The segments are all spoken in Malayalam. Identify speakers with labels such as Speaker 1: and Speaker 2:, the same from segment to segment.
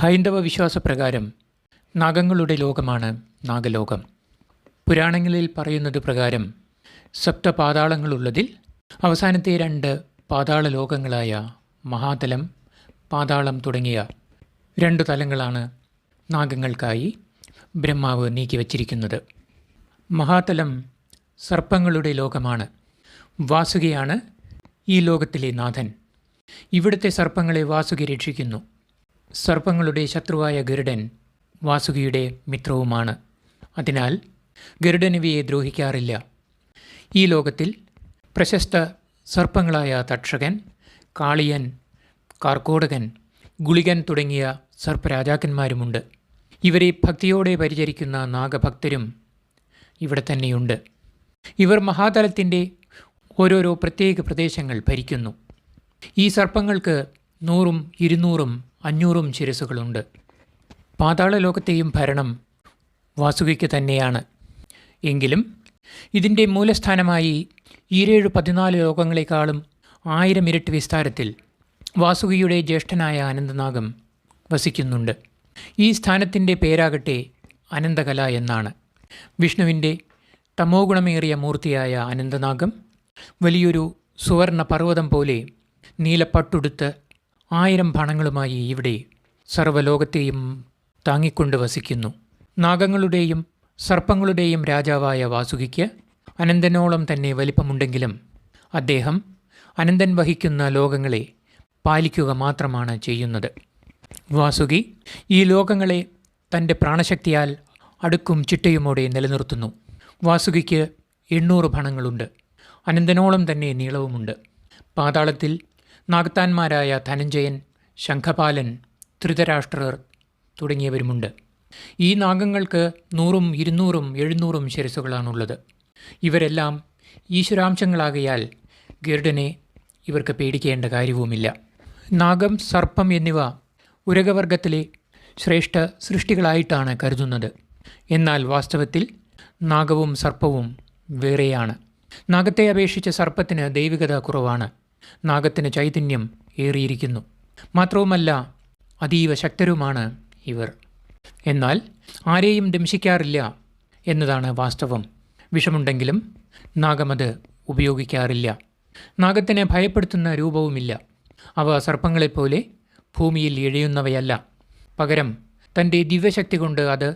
Speaker 1: ഹൈന്ദവ വിശ്വാസപ്രകാരം നാഗങ്ങളുടെ ലോകമാണ് നാഗലോകം. പുരാണങ്ങളിൽ പറയുന്നത് പ്രകാരം സപ്തപാതാളങ്ങളുള്ളതിൽ അവസാനത്തെ 2 പാതാള ലോകങ്ങളായ മഹാതലം, പാതാളം തുടങ്ങിയ 2 തലങ്ങളാണ് നാഗങ്ങൾക്കായി ബ്രഹ്മാവ് നീക്കിവച്ചിരിക്കുന്നത്. മഹാതലം സർപ്പങ്ങളുടെ ലോകമാണ്. വാസുകിയാണ് ഈ ലോകത്തിലെ നാഥൻ. ഇവിടുത്തെ സർപ്പങ്ങളെ വാസുകി രക്ഷിക്കുന്നു. സർപ്പങ്ങളുടെ ശത്രുവായ ഗരുഡൻ വാസുകിയുടെ മിത്രവുമാണ്. അതിനാൽ ഗരുഡൻ ഇവയെ ദ്രോഹിക്കാറില്ല. ഈ ലോകത്തിൽ പ്രശസ്ത സർപ്പങ്ങളായ തക്ഷകൻ, കാളിയൻ, കാർക്കോടകൻ, ഗുളികൻ തുടങ്ങിയ സർപ്പരാജാക്കന്മാരുമുണ്ട്. ഇവരെ ഭക്തിയോടെ പരിചരിക്കുന്ന നാഗഭക്തരും ഇവിടെ തന്നെയുണ്ട്. ഇവർ മഹാതലത്തിൻ്റെ ഓരോരോ പ്രത്യേക പ്രദേശങ്ങൾ ഭരിക്കുന്നു. ഈ സർപ്പങ്ങൾക്ക് 100ഉം 200ഉം 500ഉം ശിരസ്സുകളുണ്ട്. പാതാള ലോകത്തെയും ഭരണം വാസുകിക്ക് തന്നെയാണ്. എങ്കിലും ഇതിൻ്റെ മൂലസ്ഥാനമായി 14 ലോകങ്ങളെക്കാളും 1000 ഇരട്ടി വിസ്താരത്തിൽ വാസുകിയുടെ ജ്യേഷ്ഠനായ അനന്തനാഗം വസിക്കുന്നുണ്ട്. ഈ സ്ഥാനത്തിൻ്റെ പേരാകട്ടെ അനന്തകല എന്നാണ്. വിഷ്ണുവിൻ്റെ തമോഗുണമേറിയ മൂർത്തിയായ അനന്തനാഗം വലിയൊരു സുവർണ പർവ്വതം പോലെ നീലപ്പട്ടുടുത്ത് 1000 ഭണങ്ങളുമായി ഇവിടെ സർവ്വലോകത്തെയും താങ്ങിക്കൊണ്ട് വസിക്കുന്നു. നാഗങ്ങളുടെയും സർപ്പങ്ങളുടെയും രാജാവായ വാസുകിക്ക് അനന്തനോളം തന്നെ വലിപ്പമുണ്ടെങ്കിലും അദ്ദേഹം അനന്തൻ വഹിക്കുന്ന ലോകങ്ങളെ പാലിക്കുക മാത്രമാണ് ചെയ്യുന്നത്. വാസുകി ഈ ലോകങ്ങളെ തൻ്റെ പ്രാണശക്തിയാൽ അടുക്കും ചിട്ടയുമോടെ നിലനിർത്തുന്നു. വാസുകിക്ക് 800 ഭണങ്ങളുണ്ട്. അനന്തനോളം തന്നെ നീളവുമുണ്ട്. പാതാളത്തിൽ നാഗത്താന്മാരായ ധനഞ്ജയൻ, ശംഖപാലൻ, ധൃതരാഷ്ട്രർ തുടങ്ങിയവരുമുണ്ട്. ഈ നാഗങ്ങൾക്ക് 100ഉം 200ഉം 700ഉം ശിരസ്സുകളാണുള്ളത്. ഇവരെല്ലാം ഈശ്വരാംശങ്ങളാകയാൽ ഗരുഡനെ ഇവർക്ക് പേടിക്കേണ്ട കാര്യവുമില്ല. നാഗം, സർപ്പം എന്നിവ ഉരകവർഗത്തിലെ ശ്രേഷ്ഠ സൃഷ്ടികളായിട്ടാണ് കരുതുന്നത്. എന്നാൽ വാസ്തവത്തിൽ നാഗവും സർപ്പവും വേറെയാണ്. നാഗത്തെ അപേക്ഷിച്ച് സർപ്പത്തിന് ദൈവികത കുറവാണ്. നാഗത്തിന് ചൈതന്യം ഏറിയിരിക്കുന്നു. മാത്രവുമല്ല അതീവ ശക്തരുമാണ് ഇവർ. എന്നാൽ ആരെയും ദംശിക്കാറില്ല എന്നതാണ് വാസ്തവം. വിഷമുണ്ടെങ്കിലും നാഗമത് ഉപയോഗിക്കാറില്ല. നാഗത്തിന് ഭയപ്പെടുത്തുന്ന രൂപവുമില്ല. അവ സർപ്പങ്ങളെപ്പോലെ ഭൂമിയിൽ ഇഴയുന്നവയല്ല. പകരം തൻ്റെ ദിവ്യശക്തി കൊണ്ട് അത്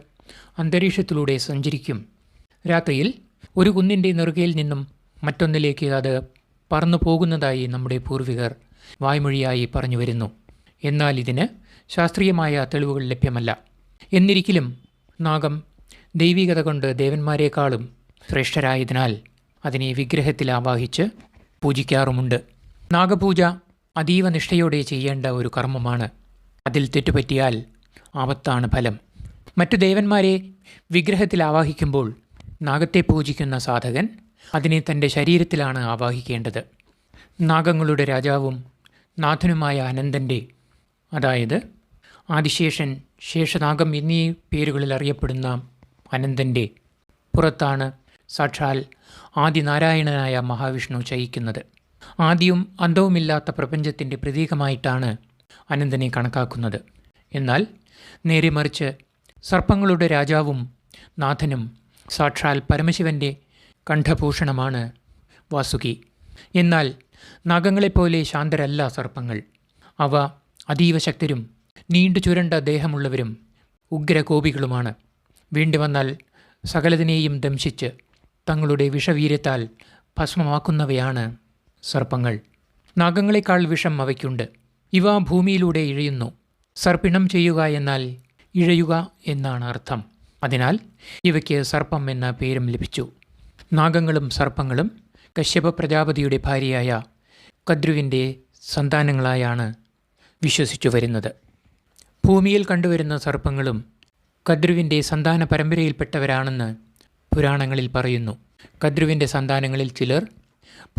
Speaker 1: അന്തരീക്ഷത്തിലൂടെ സഞ്ചരിക്കും. രാത്രിയിൽ ഒരു കുന്നിൻ്റെ നെറുകയിൽ നിന്നും മറ്റൊന്നിലേക്ക് അത് പറന്നു പോകുന്നതായി നമ്മുടെ പൂർവികർ വായ്മൊഴിയായി പറഞ്ഞു വരുന്നു. എന്നാൽ ഇതിന് ശാസ്ത്രീയമായ തെളിവുകൾ ലഭ്യമല്ല. എന്നിരിക്കലും നാഗം ദൈവികത കൊണ്ട് ദേവന്മാരെക്കാളും ശ്രേഷ്ഠരായതിനാൽ അതിനെ വിഗ്രഹത്തിൽ ആവാഹിച്ച് പൂജിക്കാറുമുണ്ട്. നാഗപൂജ അതീവ നിഷ്ഠയോടെ ചെയ്യേണ്ട ഒരു കർമ്മമാണ്. അതിൽ തെറ്റുപറ്റിയാൽ ആപത്താണ് ഫലം. മറ്റു ദേവന്മാരെ വിഗ്രഹത്തിൽ ആവാഹിക്കുമ്പോൾ നാഗത്തെ പൂജിക്കുന്ന സാധകൻ അതിനെ തൻ്റെ ശരീരത്തിലാണ് ആവാഹിക്കേണ്ടത്. നാഗങ്ങളുടെ രാജാവും നാഥനുമായ അനന്തൻ്റെ, അതായത് ആദിശേഷൻ, ശേഷനാഗം എന്നീ പേരുകളിൽ അറിയപ്പെടുന്ന അനന്തൻ്റെ പുറത്താണ് സാക്ഷാൽ ആദിനാരായണനായ മഹാവിഷ്ണു ശയിക്കുന്നത്. ആദിയും അന്തവുമില്ലാത്ത പ്രപഞ്ചത്തിൻ്റെ പ്രതീകമായിട്ടാണ് അനന്തനെ കണക്കാക്കുന്നത്. എന്നാൽ നേരെ മറിച്ച് സർപ്പങ്ങളുടെ രാജാവും നാഥനും സാക്ഷാൽ പരമശിവൻ്റെ കണ്ഠഭൂഷണമാണ് വാസുകി. എന്നാൽ നാഗങ്ങളെപ്പോലെ ശാന്തരല്ല സർപ്പങ്ങൾ. അവ അതീവ ശക്തരും നീണ്ടു ചുരണ്ട ദേഹമുള്ളവരും ഉഗ്രകോപികളുമാണ്. വേണ്ടി വന്നാൽ സകലതിനെയും ദംശിച്ച് തങ്ങളുടെ വിഷവീര്യത്താൽ ഭസ്മമാക്കുന്നവയാണ് സർപ്പങ്ങൾ. നാഗങ്ങളെക്കാൾ വിഷം അവയ്ക്കുണ്ട്. ഇവ ഭൂമിയിലൂടെ ഇഴയുന്നു. സർപ്പിണം ചെയ്യുക എന്നാൽ ഇഴയുക എന്നാണ് അർത്ഥം. അതിനാൽ ഇവയ്ക്ക് സർപ്പം എന്ന പേരും ലഭിച്ചു. നാഗങ്ങളും സർപ്പങ്ങളും കശ്യപ പ്രജാപതിയുടെ ഭാര്യയായ കദ്രുവിൻ്റെ സന്താനങ്ങളായാണ് വിശ്വസിച്ചു വരുന്നത്. ഭൂമിയിൽ കണ്ടുവരുന്ന സർപ്പങ്ങളും കദ്രുവിൻ്റെ സന്താന പരമ്പരയിൽപ്പെട്ടവരാണെന്ന് പുരാണങ്ങളിൽ പറയുന്നു. കദ്രുവിൻ്റെ സന്താനങ്ങളിൽ ചിലർ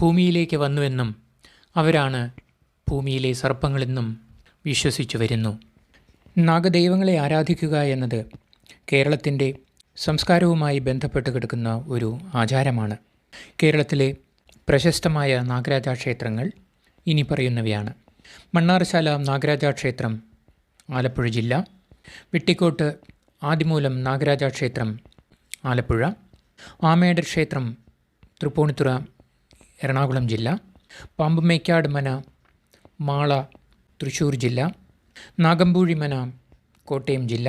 Speaker 1: ഭൂമിയിലേക്ക് വന്നുവെന്നും അവരാണ് ഭൂമിയിലെ സർപ്പങ്ങളെന്നും വിശ്വസിച്ചു വരുന്നു. നാഗദൈവങ്ങളെ ആരാധിക്കുക എന്നത് കേരളത്തിൻ്റെ സംസ്കാരവുമായി ബന്ധപ്പെട്ട് കിടക്കുന്ന ഒരു ആചാരമാണ്. കേരളത്തിലെ പ്രശസ്തമായ നാഗരാജ ക്ഷേത്രങ്ങൾ ഇനി പറയുന്നവയാണ്. മണ്ണാർശാല നാഗരാജ ക്ഷേത്രം, ആലപ്പുഴ ജില്ല, വെട്ടിക്കോട്ട് ആദിമൂലം നാഗരാജ ക്ഷേത്രം ആലപ്പുഴ, ആമേടർ ക്ഷേത്രം തൃപ്പൂണിത്തുറ എറണാകുളം ജില്ല, പാമ്പുമേക്കാട് മന മാള തൃശ്ശൂർ ജില്ല, നാഗമ്പൂഴി മന കോട്ടയം ജില്ല,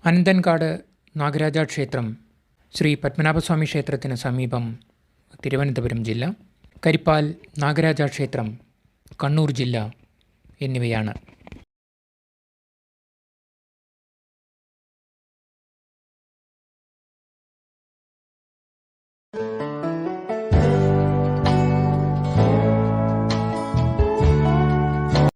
Speaker 1: അനന്തൻകാട് നാഗരാജ ക്ഷേത്രം ശ്രീ പത്മനാഭസ്വാമി ക്ഷേത്രത്തിന് സമീപം തിരുവനന്തപുരം ജില്ല, കരിപ്പാൽ നാഗരാജ ക്ഷേത്രം കണ്ണൂർ ജില്ല എന്നിവയാണ്.